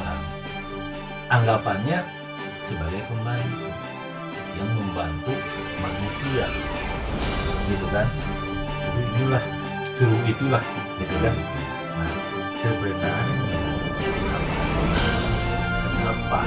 orang. Anggapannya sebagai pembantu yang membantu manusia, gitu kan? Suruh itulah, gitu kan? Nah, sebenarnya kenapa?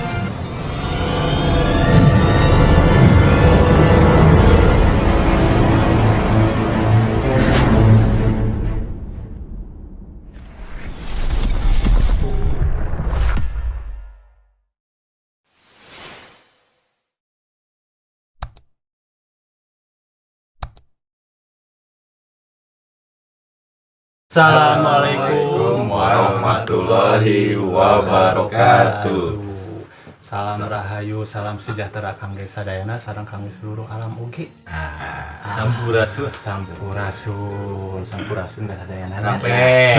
Assalamualaikum warahmatullahi wabarakatuh. Salam rahayu, salam sejahtera kangge sadayana sareng kangge seluruh alam ugi. Sampurasun. Sampurasun ka sadayana. Sampai.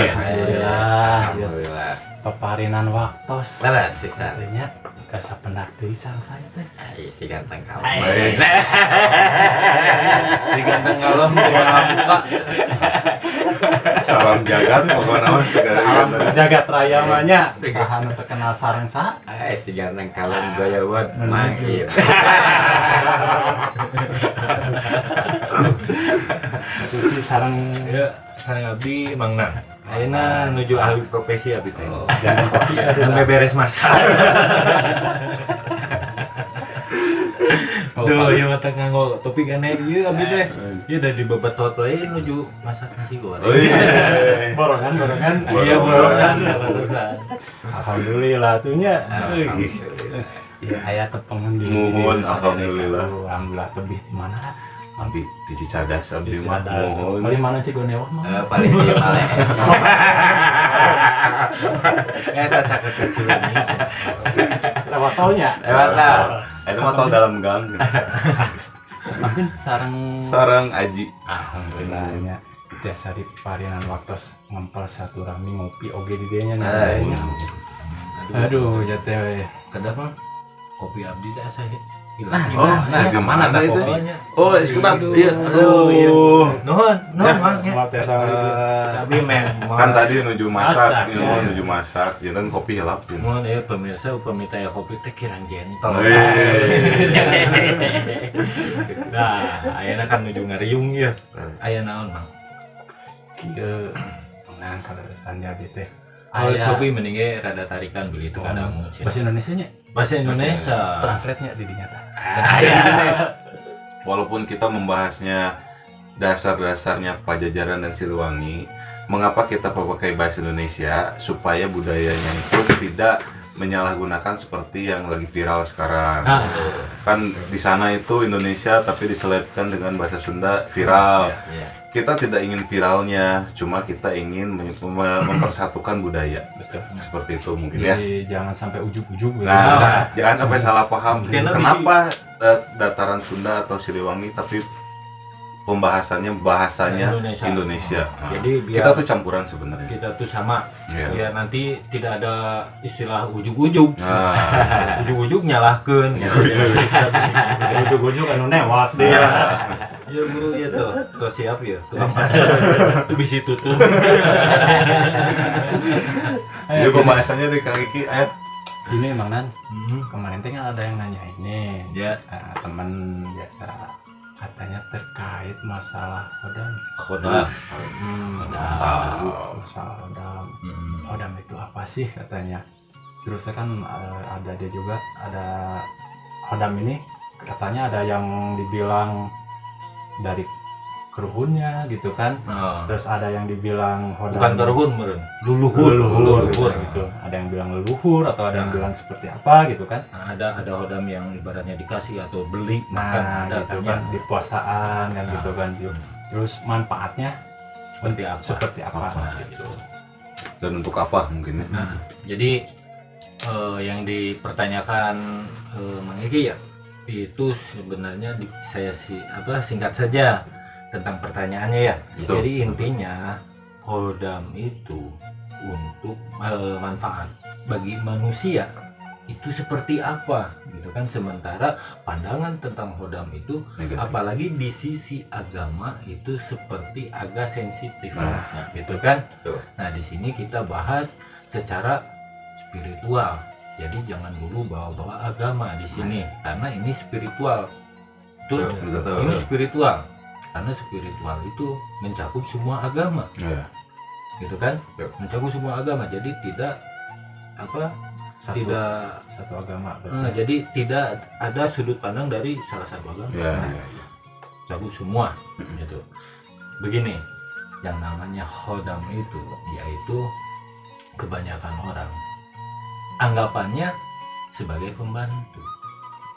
Alhamdulillah. Peparinan waktos. Mana sih sana? Artinya kasapendak deui sareng saya teh. Si ganteng kamu. Si ganteng kalem kumaha buka. Salam jagat pokoknya mah Salam jagat raya mah nya. Saha nu terkenal sareng saha? Si ganteng kalem gaya buat makin. Jadi sareng Ya, sareng abdi Mang Nang. Ayeuna nuju ahli profesi abdi teh. jangan kopi Sampai beres masak. Duh, ieu mah teh nganggo topik aneh ieu abdi teh. Ieu da dibebetot we nuju masak nasi goreng. Oh iya. borongan. Iya, borongan. Alhamdulillah tuhnya. Alhamdulillah. Ya aya tepengan di Muhun, di- alhamdulillah. Alhamdulillah tebih di mana? Abdi di Cicadas abdi mah Cicadas. mohon. Paling mana Cigonewah mah? Paling di Male. Eta caket kecil ini. Lewat tolnya. Lewat tol. Itu mah tol dalam gang. Mungkin sareng Sarang Aji. alhamdulillahnya tiasa di parinan waktos ngempel satu rami ngopi oge di dieu nya Eh, nya. Aduh, ya teh. Sedap mah. Kopi abdi teh asa hilang. Nah, gimana dah itu? kopinya? Oh, sebentar. Iya. Aduh, iya. Aduh. Nuhun, Mang. Mau tiasa Tapi memang Kan tadi nuju Masak, masak, ya. nuju masak, jangan kopi helap. mohon ya pemirsa upami taya kopi teh kirang jentol. Nah, ayeuna kan nuju ngariung ya. Aya naon, Mang? kieu nang kaleresan jadi teh. Oh, Aya cobi mending ge rada tarikan beli itu kadamu. bahasa Indonesia nya. Bahasa Indonesia. Translate-nya di dinya tah. Walaupun kita membahasnya dasar-dasarnya Pajajaran dan Siliwangi, mengapa kita pakai bahasa Indonesia supaya budayanya itu tidak menyalahgunakan seperti yang lagi viral sekarang. Kan di sana itu Indonesia tapi diselipkan dengan bahasa Sunda viral. Iya. Kita tidak ingin viralnya, cuma kita ingin mempersatukan budaya. Betul. Seperti itu mungkin ya. Jadi jangan sampai ujuk-ujuk gitu. Nah, jangan sampai salah paham. Kenapa Kenapa dataran Sunda atau Siliwangi tapi pembahasannya bahasanya Indonesia. Indonesia. Nah, Jadi biar kita tuh campuran sebenarnya. kita tuh sama. Iya. Ya nanti tidak ada istilah ujuk-ujuk. Nah, Ujuk-ujuk nyalahkeun. Ujuk-ujuk anu newat deh. Ya guru ya tuh, tuh siap ya, tukang pasar, tuh bisi tutup. jadi pembahasannya di Kang Iki ayat Ini Mang Nan, kemarin teh kan ada yang nanya ini. Ya, Teman biasa katanya terkait masalah hodam. khodah. Masalah hodam. Hodam itu apa sih katanya? Terus kan ada dia juga ada hodam ini katanya ada yang dibilang dari keruhunnya gitu kan. Terus ada yang dibilang hodam Bukan keruhun meureun, luluhur, leluhur gitu. Ada yang bilang leluhur atau ada yang bilang seperti apa gitu kan. Nah, ada hodam yang ibaratnya dikasih atau beli makan Nah, ada gitu punya. kan di puasaan kan gitu kan. Terus manfaatnya Seperti apa? seperti apa Nah, gitu. dan untuk apa mungkin ya? Nah, jadi yang dipertanyakan Mang Egi ya, itu sebenarnya saya singkat saja tentang pertanyaannya ya. Betul, Jadi intinya hodam itu untuk manfaat bagi manusia itu seperti apa gitu kan, sementara pandangan tentang hodam itu Negatif. apalagi di sisi agama itu seperti agak sensitif Nah, gitu kan. Betul. Nah, di sini kita bahas secara spiritual. Jadi jangan dulu bawa-bawa agama di sini karena ini spiritual. Betul? Betul. Ini spiritual. Karena spiritual itu mencakup semua agama. Ya. Gitu kan? Betul. Mencakup semua agama. Jadi tidak tidak satu agama. jadi tidak ada sudut pandang dari salah satu agama. Ya. Cakup semua gitu. Begini, yang namanya khodam itu yaitu kebanyakan orang anggapannya sebagai pembantu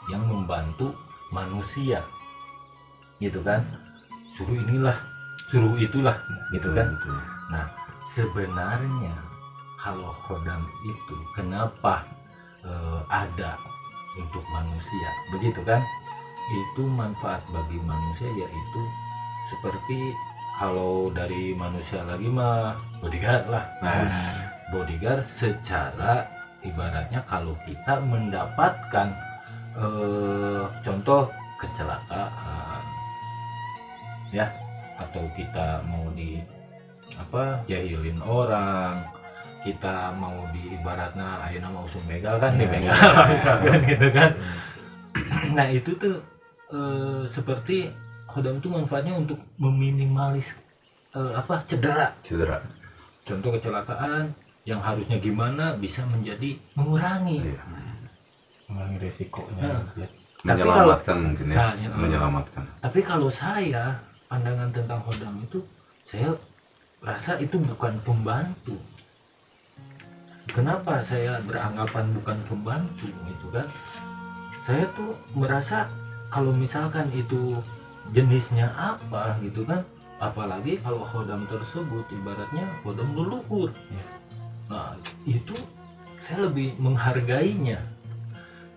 yang membantu manusia, gitu kan? Suruh inilah, suruh itulah, gitu kan? Nah, sebenarnya kalau khodam itu kenapa ada untuk manusia, begitu kan? Itu manfaat bagi manusia yaitu seperti kalau dari manusia lagi mah bodyguard lah. Bodyguard secara ibaratnya kalau kita mendapatkan contoh kecelakaan ya, atau kita mau jahilin orang, kita mau ibaratnya ayeuna mau usum begal kan, dibegal misalkan gitu kan. Nah itu tuh seperti khodam itu manfaatnya untuk meminimalis cedera. Contoh kecelakaan yang harusnya gimana bisa menjadi mengurangi. Mengurangi resikonya. Menyelamatkan mungkin ya. Nah, Menyelamatkan. Tapi kalau saya pandangan tentang khodam itu, saya rasa itu bukan pembantu. Kenapa saya beranggapan bukan pembantu gitu kan? Saya tuh merasa kalau misalkan itu jenisnya apa gitu kan, apalagi kalau khodam tersebut ibaratnya khodam leluhur. Nah itu saya lebih menghargainya.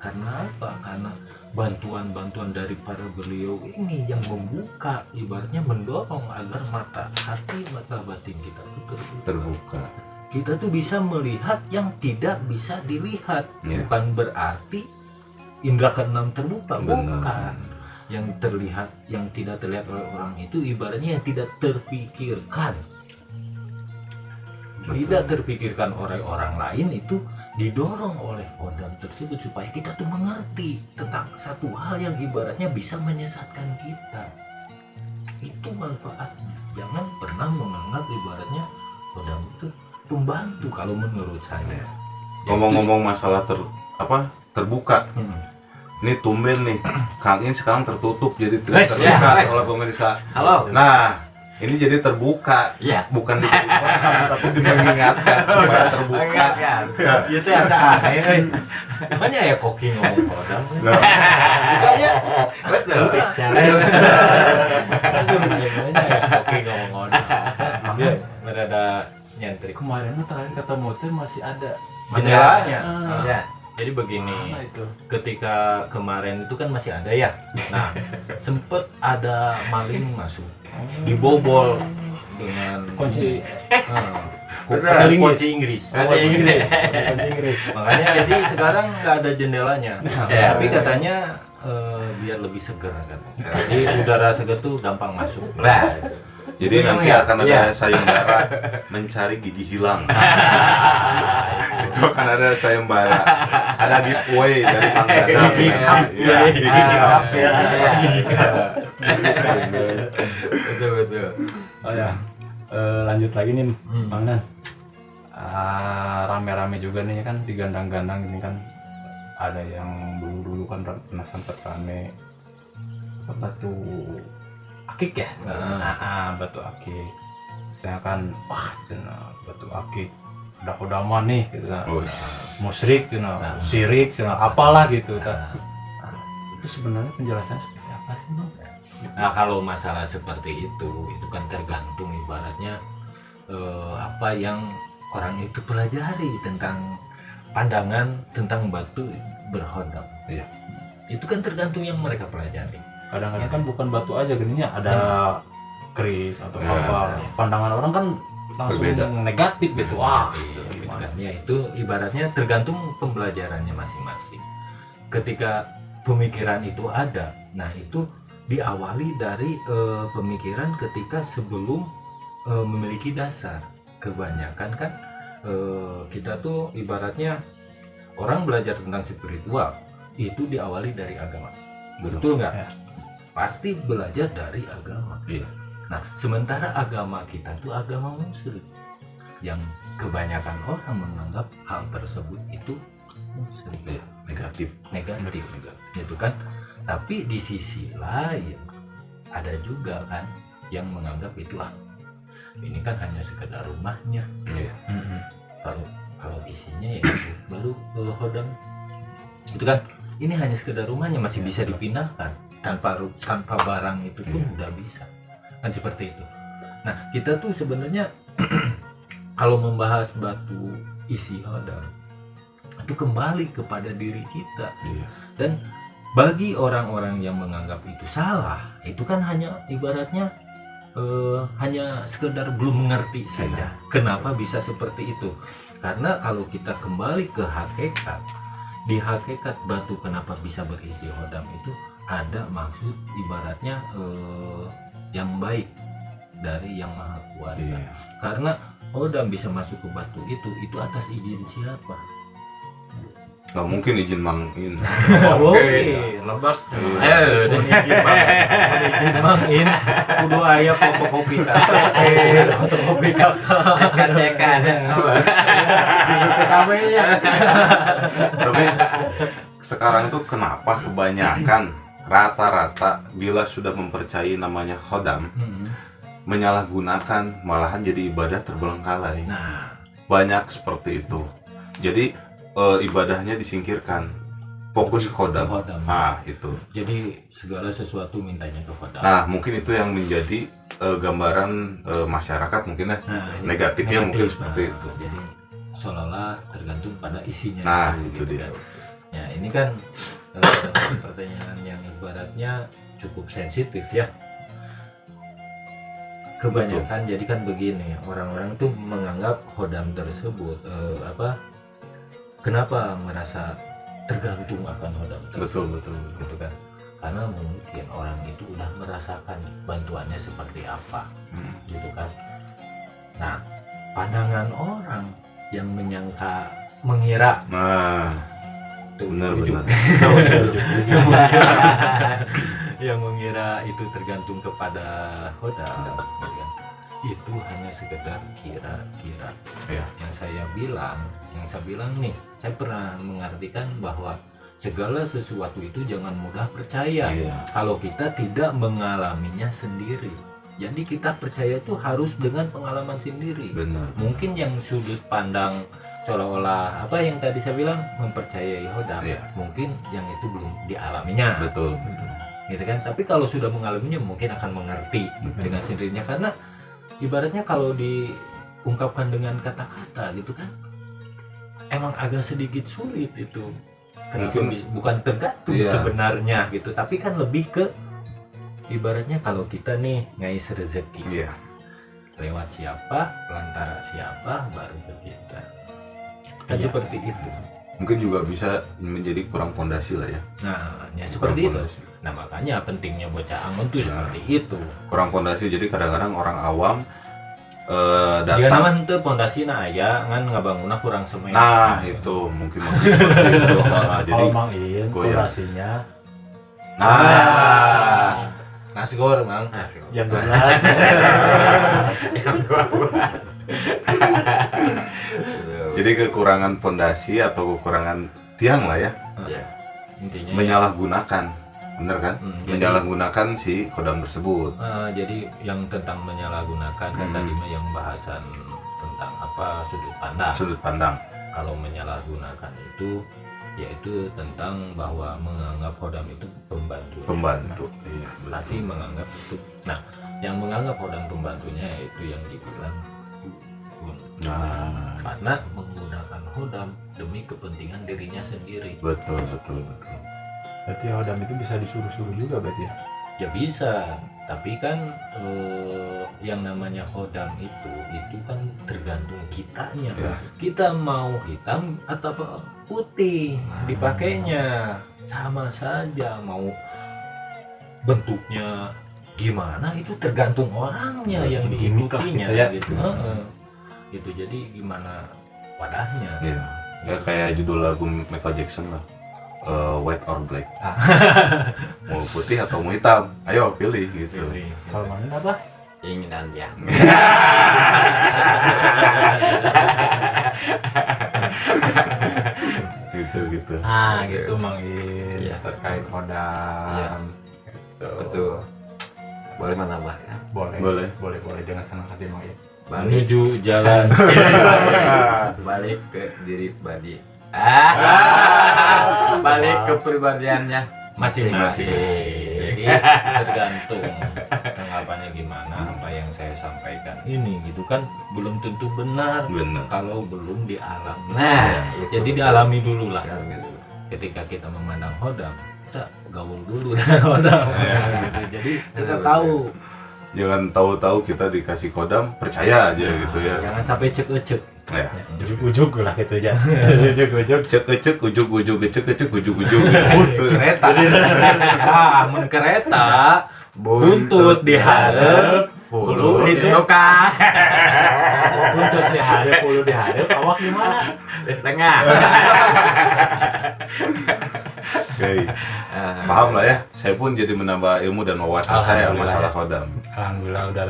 Karena apa? Karena bantuan-bantuan dari para beliau ini yang membuka, ibaratnya mendorong agar mata hati, mata batin kita itu terbuka. Kita tuh bisa melihat yang tidak bisa dilihat. Bukan berarti indra keenam terbuka, bukan. Yang terlihat, yang tidak terlihat oleh orang itu ibaratnya yang tidak terpikirkan. Tidak terpikirkan oleh orang lain itu didorong oleh khodam tersebut supaya kita tuh mengerti tentang satu hal yang ibaratnya bisa menyesatkan kita. Itu manfaatnya. Jangan pernah menganggap ibaratnya khodam itu pembantu kalau menurut saya. Ngomong-ngomong masalah terbuka. Ini tumben nih, Kang In sekarang tertutup jadi tidak terlihat oleh pemirsa. Halo. Nah, ini jadi terbuka, bukan ditutup tapi mengingatkan supaya terbuka. Itu asa aneh. Makanya ya koki ngomong khodam. Bukannya Betul. Makanya ya koki ngomong khodam. Dia berada nyentrik. Kemarin terakhir ketemu tuh masih ada Jendelanya. Ya. Jadi begini, mana itu? ketika kemarin itu kan masih ada ya. Nah, sempet ada maling masuk, dibobol dengan Kunci. Kunci Inggris. Kunci Inggris. Makanya jadi sekarang nggak ada jendelanya. Tapi katanya biar lebih seger kan. Jadi udara seger tuh gampang masuk. Nah, Jadi nanti akan ada sayembara mencari gigi hilang. Itu akan ada sayembara. Ada giveaway dari Mang Dadang. Gigi cup. Gigi cup. betul. Oh ya, lanjut lagi nih, Bang Nan. Rame-rame juga nih kan digandang-gandang ini kan, ada yang dulu kan pernah sempat rame batu akik ya. Batu akik. Saya kan batu akik udah khodaman nih gitu kan. Musyrik gitu, syirik gitu, apalah gitu kan. Itu sebenarnya penjelasannya seperti apa sih, Bang? Nah kalau masalah seperti itu kan tergantung ibaratnya apa yang orang itu pelajari tentang pandangan tentang batu berkhodam. Iya. Itu kan tergantung yang mereka pelajari. Kadang-kadang kan bukan batu aja gininya, ada keris atau apa. Pandangan orang kan langsung berbeda, negatif gitu. Ya itu ibaratnya tergantung pembelajarannya masing-masing. Ketika pemikiran itu ada, nah itu diawali dari pemikiran ketika sebelum memiliki dasar. Kebanyakan kan kita tuh ibaratnya orang belajar tentang spiritual itu diawali dari agama, betul nggak? Ya. Pasti belajar dari agama. Iya. Nah, sementara agama kita tuh agama Muslim, yang kebanyakan orang menganggap hal tersebut itu Muslim, Iya, negatif. negatif, gitu kan? Tapi di sisi lain ada juga kan yang menganggap itu ini kan hanya sekedar rumahnya. Iya. Kalau isinya ya itu baru hodam itu kan, ini hanya sekedar rumahnya, masih bisa dipindahkan tanpa barang itu pun udah bisa kan, seperti itu. Nah, kita tuh sebenarnya kalau membahas batu isi hodam itu kembali kepada diri kita. Iya. Dan bagi orang-orang yang menganggap itu salah, itu kan hanya ibaratnya hanya sekedar belum mengerti saja kenapa bisa seperti itu. Karena kalau kita kembali ke hakikat, di hakikat batu kenapa bisa berisi hodam itu ada maksud ibaratnya yang baik dari yang maha kuasa. Iya. Karena hodam bisa masuk ke batu itu atas izin siapa? Nggak mungkin izin mangin. Oke, Lebas. Iya. izin mangin kudu aya fotokopi KTP, fotokopi kakak, Cekan. di PKW-nya. Tapi sekarang tuh kenapa kebanyakan rata-rata bila sudah mempercayai namanya hodam menyalahgunakan, malahan jadi ibadah terbengkalai. Nah, Banyak seperti itu. Jadi ibadahnya disingkirkan, fokus ke hodam. hodam. Nah itu. Jadi segala sesuatu mintanya ke hodam. Nah mungkin itu yang menjadi gambaran masyarakat mungkin ya, Nah, negatifnya mungkin negatif. seperti Nah, itu. Jadi seolah-olah tergantung pada isinya. Nah, gitu itu dia. kan. Ya, ini kan pertanyaan yang ibaratnya cukup sensitif ya. Kebanyakan jadi kan begini, orang-orang tuh menganggap hodam tersebut kenapa merasa tergantung akan hodam tersebut, Betul. gitu kan? Karena mungkin orang itu udah merasakan bantuannya seperti apa, gitu kan? Nah, pandangan orang yang mengira Nah tuh, benar-benar. yang mengira itu tergantung kepada hodam, gitu kan? Itu hanya sekedar kira-kira. Ya. Yang saya bilang nih, saya pernah mengartikan bahwa segala sesuatu itu jangan mudah percaya Iya. kalau kita tidak mengalaminya sendiri. Jadi kita percaya itu harus dengan pengalaman sendiri. Benar. Mungkin yang sudut pandang seolah-olah apa yang tadi saya bilang mempercayai hodam, Iya. mungkin yang itu belum dialaminya. Betul. Gitu kan? Tapi kalau sudah mengalaminya mungkin akan mengerti dengan sendirinya, karena ibaratnya kalau diungkapkan dengan kata-kata gitu kan, emang agak sedikit sulit itu. Kenapa Mungkin- bukan tergantung Iya. sebenarnya gitu, tapi kan lebih ke ibaratnya kalau kita nih ngais rezeki Iya. lewat siapa, pelantara siapa, baru ke kita. Kan Iya. seperti itu. Mungkin juga bisa menjadi kurang fondasi lah ya. Nah, ya Kurang seperti itu. fondasi. Nah, makanya pentingnya bocah angon tuh Nah. seperti itu. Kurang fondasi, jadi kadang-kadang orang awam Dia datang. naman teu pondasina aya ngan ngabangunna kurang semen. Nah itu mungkin seperti itu. Jadi Kalau Mang In goyang. kurasinya Ah. Nasgor, Mang. yang 12. Yang tua. jadi kekurangan fondasi atau kekurangan tiang lah ya, Ya. Intinya menyalahgunakan, bener kan? jadi, Menyalahgunakan si kodam tersebut. jadi yang tentang menyalahgunakan kan tadi mah yang bahasan tentang apa sudut pandang. Sudut pandang. Kalau menyalahgunakan itu yaitu tentang bahwa menganggap hodam itu pembantu. Pembantu. Iya. Pasti menganggap itu. Nah, yang menganggap hodam pembantunya itu yang dibilang dukun. Nah, Karena menggunakan hodam demi kepentingan dirinya sendiri. betul. Berarti hodam itu bisa disuruh-suruh juga berarti ya. Ya bisa, tapi kan yang namanya hodam itu kan tergantung kitanya. Ya. Kita mau hitam atau putih dipakainya, sama saja. Mau bentuknya gimana itu tergantung orangnya yang Gimmick lah diikutinya gitu ya. gitu. Gitu. Jadi gimana wadahnya. Iya. Ya kayak judul lagu Michael Jackson lah. White or black. Mau putih atau mau hitam? Ayo pilih gitu. Kalau mana apa? Keinginan dia. Gitu. Gitu Mang In, Iya. terkait Iya. Hodam. Gitu. Betul. Boleh menambahkan? Boleh dengan senang hati Mang In. Balik, Menuju jalan balik ke diri pribadi. Balik ke pribadiannya masing-masing. Jadi, Tergantung tanggapannya gimana. Apa yang saya sampaikan ini gitu kan belum tentu benar Benar. kalau belum dialami. Nah, itu. Jadi dialami dulu lah. Ya, gitu. Ketika kita memandang hodam, kita gaul dulu dengan hodam. Gitu. Jadi kita Betul. tahu, Jangan tahu-tahu kita dikasih kodam, percaya aja gitu ya. jangan sampai cek-cek. Ya. Ujuk-ujuk lah gitu ya. Ujuk-ujuk. Cek ujug-ujug cek ujug-ujug gitu. Kereta. Mun kereta buntut diharap, hulu ditukar. buntut diharap, hulu diharap, awak gimana? Di tengah. Oke. Paham lah ya. Saya pun jadi menambah ilmu dan wawasan saya Alhamdulillah masalah ya. kodam. Alhamdulillah udah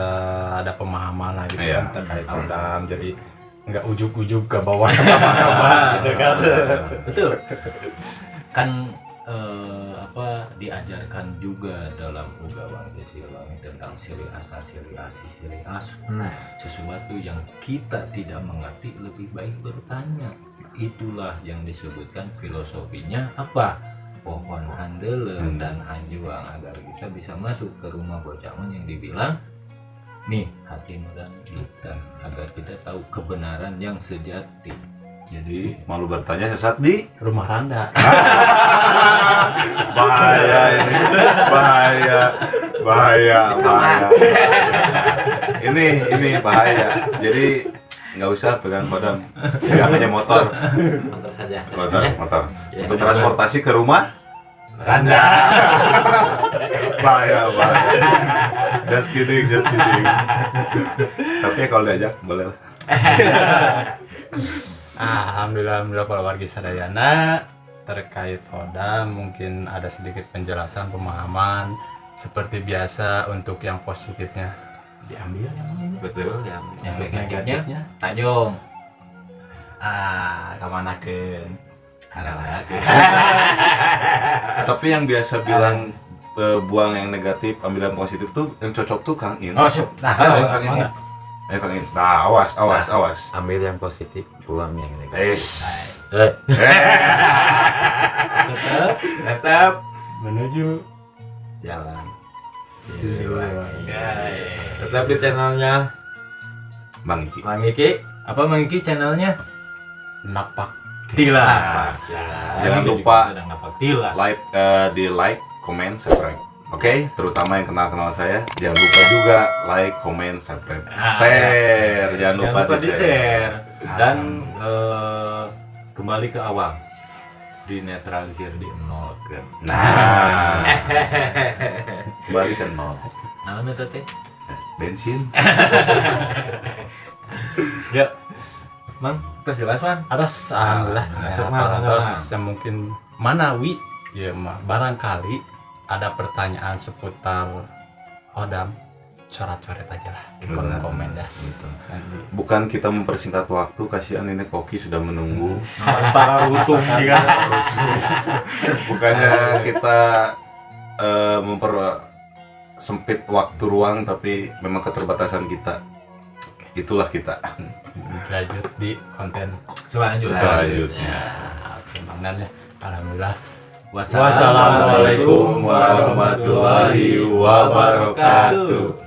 ada pemahaman lah gitu Iya. kan terkait Hodam. Jadi nggak ujuk-ujuk ke bawah apa gitu kan. Betul. Kan diajarkan juga dalam Ugawang Silwangi tentang siri asa, siri asi, siri asu. Nah, Sesuatu yang kita tidak mengerti lebih baik bertanya. Itulah yang disebutkan filosofinya apa? Pohon handeleng dan anjuang, agar kita bisa masuk ke rumah bocaman yang dibilang nih hati nurani kita, agar kita tahu kebenaran yang sejati. Jadi malu bertanya sesat di Rumah Randa. bahaya ini, bahaya. Ini bahaya. Jadi nggak usah pegang kodam, pegang aja motor, motor saja. motor. Ya. Untuk transportasi ke rumah, Randa. bahaya. Just kidding. Tapi kalau diajak boleh lah. Alhamdulillah para wargi sadayana terkait Hodam mungkin ada sedikit penjelasan pemahaman seperti biasa. Untuk yang positifnya diambil yang ini, Betul ya. yang negatifnya negatifnya tajong. kamanakeun Tapi yang biasa bilang buang yang negatif, ambil yang positif tuh yang cocok tuh Kang In. Oh, siap. nah Kang In. Kang In. Nah, awas. Ambil yang positif, buang yang negatif. Tetap menuju Jalan. Silwangi. Tetap di channelnya Bang Iki. Bang Iki. apa Mangki channelnya? napak Tilas. Jangan lupa Tilas. like, comment, subscribe. Oke, terutama yang kenal saya, jangan lupa juga like, comment, subscribe, share. Jangan lupa di share. Dan kembali ke awal, dinetralisir, dinolkan. Nah, kembali ke nol. Nah, itu teh. Bensin. Ya, Mang, terus jelas Man. atas alhamdulillah Masuk, ya, Mang. terus yang mungkin Manawi ya mah barangkali ada pertanyaan seputar Hodam, coret-coret aja lah di kolom Benar. komen ya. Gitu. Nanti. Bukan kita mempersingkat waktu, kasihan ini Koki sudah menunggu. Para rutung juga. Bukannya kita mempersempit waktu ruang, tapi memang keterbatasan kita. Itulah kita. Lanjut di konten Selanjutnya. Oke, Bang Nan ya. Alhamdulillah. Wassalamualaikum warahmatullahi wabarakatuh.